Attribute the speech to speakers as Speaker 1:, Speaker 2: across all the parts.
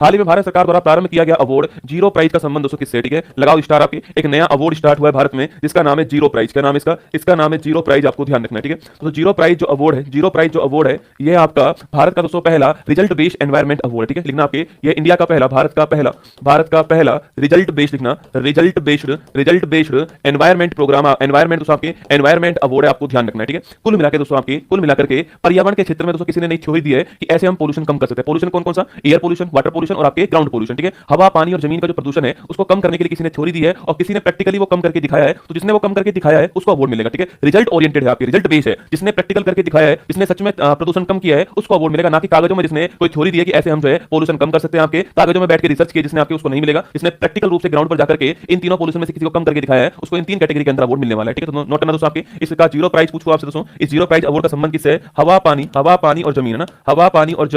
Speaker 1: हाल ही में भारत सरकार द्वारा प्रारंभ किया गया अवार्ड जीरो प्राइज का संबंध दोस्तों किससे, ठीक है, लगाओ स्टार। आपके एक नया अवार्ड स्टार्ट हुआ है भारत में जिसका नाम है जीरो प्राइज। क्या नाम है इसका? इसका नाम है जीरो प्राइज, आपको ध्यान रखना है, ठीक है। तो जीरो प्राइज जो अवार्ड है, जीरो प्राइज जो अवार्ड है, ये आपका भारत का दोस्तों पहला रिजल्ट बेस्ड एनवायरमेंट अवार्ड, ठीक है, लिखना आपके, ये इंडिया का पहला, भारत का पहला रिजल्ट बेस्ड, लिखना result based environment programme, environment दोस्तों आपके एनवायरमेंट अवार्ड है, आपको ध्यान रखना है, ठीक है। कुल मिलाकर दोस्तों आपके, कुल मिलाकर के पर्यावरण के क्षेत्र में दोस्तों किसी ने नई थ्योरी दी है कि ऐसे हम पोल्यूशन कम कर सकते हैं। पोल्यूशन कौन कौन सा? एयर पोल्यूशन, वाटर पोल्यूशन और आपके ग्राउंड पोल्यूशन, ठीक है। हवा, पानी और जमीन का जो प्रदूषण है उसको कम करने के लिए किसी ने थ्योरी दी है और किसी ने प्रैक्टिकली वो कम करके दिखाया है। तो जिसने वो कम करके दिखाया है उसको अवार्ड मिलेगा, ठीक है। रिजल्ट ओरिएंटेड है, आपकी रिजल्ट बेस्ड है, जिसने प्रैक्टिकल करके दिखाया है, जिसने सच में प्रदूषण कम किया है उसको अवार्ड मिलेगा, ना कि कागजों में जिसने कोई थ्योरी दी है कि ऐसे हम जो है पोल्यूशन कम कर सकते हैं। आपके कागजों में बैठ के रिसर्च किए जिसने, आपके उसको नहीं मिलेगा। जिसने प्रैक्टिकल रूप से ग्राउंड पर जाकर के इन तीनों पोल्यूशन में से किसी को कम करके दिखाया है उसको इन तीन कैटेगरी के अंदर अवार्ड मिलने वाला है, ठीक है। तो नोट करना दोस्तों आपके, इसका जीरो प्राइज पूछो आपसे दोस्तों, इस जीरो प्राइज अवार्ड का संबंध किससे है? हवा पानी और जमीन, है ना, हवा पानी और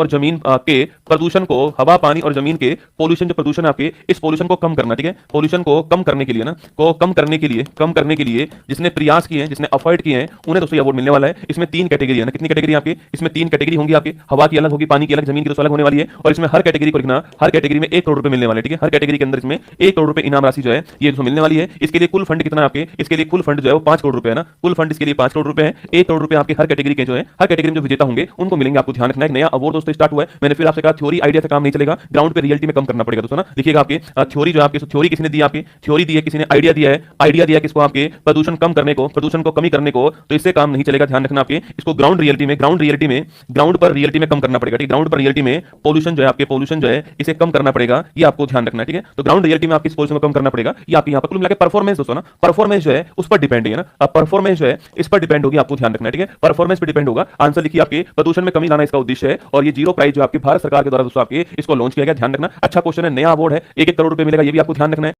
Speaker 1: जमीन के प्रदूषण को, हवा पानी और जमीन के पोल्यूशन, जो प्रदूषण है आपके, इस पोल्यूशन को कम करना, ठीक है। पोल्यूशन को कम करने के लिए ना, को कम करने के लिए जिसने प्रयास किए हैं, जिसने एफर्ट किए हैं, उन्हें दोस्तों अवार्ड मिलने वाला है। इसमें तीन कैटेगरी है ना, कितनी कैटेगरी आपकी? इसमें तीन कैटेगरी होंगी आपकी, हवा की अलग होगी, पानी की अलग, जमीन की दोस्तों अलग होने वाली है। और इसमें हर कैटेगरी को लिखना, हर कैटेगरी में 1 करोड़ रुपए मिलने वाले, ठीक है। हर कैटेगरी के अंदर इसमें 1 करोड़ रुपए इनाम राशि जो है ये दोस्तों मिलने वाली है। इसके लिए कुल फंड कितना है आपके? इसके लिए कुल फंड जो है वो 5 करोड़ रुपए है ना, कुल फंड इसके लिए 5 करोड़ रुपए है। 1 करोड़ रुपए आपके हर कैटेगरी के जो है, हर कैटेगरी में जो विजेता होंगे उनको मिलेंगे, आपको ध्यान रखना है। नया अवार्ड दोस्तों स्टार्ट हुआ है, मैंने फिर आपसे कहा थ्योरी आइडिया से काम नहीं चलेगा, ग्राउंड पे रियलिटी में कम करना पड़ेगा दोस्तों ना। लिखिएगा आपके थ्योरी जो आपके, थ्योरी किसने दी? आपकी थ्योरी दी है, किसी ने आइडिया दिया है, आइडिया दिया किसको? आपके प्रदूषण कम करने को, प्रदूषण को कमी करने को। तो इससे काम नहीं चलेगा, ध्यान रखना आपके, इसको ग्राउंड पर रियलिटी में कम करना पड़ेगा, ठीक है। ग्राउंड पर रियलिटी में पोल्यूशन जो है आपके, पोल्यूशन जो है इसे कम करना पड़ेगा, ये आपको ध्यान रखना है, ठीक है। तो ग्राउंड रियलिटी में आपकी पोल्यूशन को कम करना पड़ेगा, ये आपकी यहाँ पर कुल मिलाकर परफॉर्मेंस दोस्तों ना, परफॉर्मेंस जो है उस पर डिपेंड है ना, अब परफॉर्मेंस जो है इस पर डिपेंड होगी, आपको ध्यान रखना है, ठीक है। परफॉर्मेंस पर डिपेंड होगा। आंसर लिखिए आपके, प्रदूषण में कमी लाना इसका उद्देश्य है और ये जीरो प्राइज जो आपकी भारत सरकार के द्वारा दोस्तों आपके इसको लॉन्च किया गया, ध्यान रखना। अच्छा क्वेश्चन है, नया अवार्ड है, 1-1 करोड़ रुपए मिलेगा, ये भी आपको ध्यान रखना है।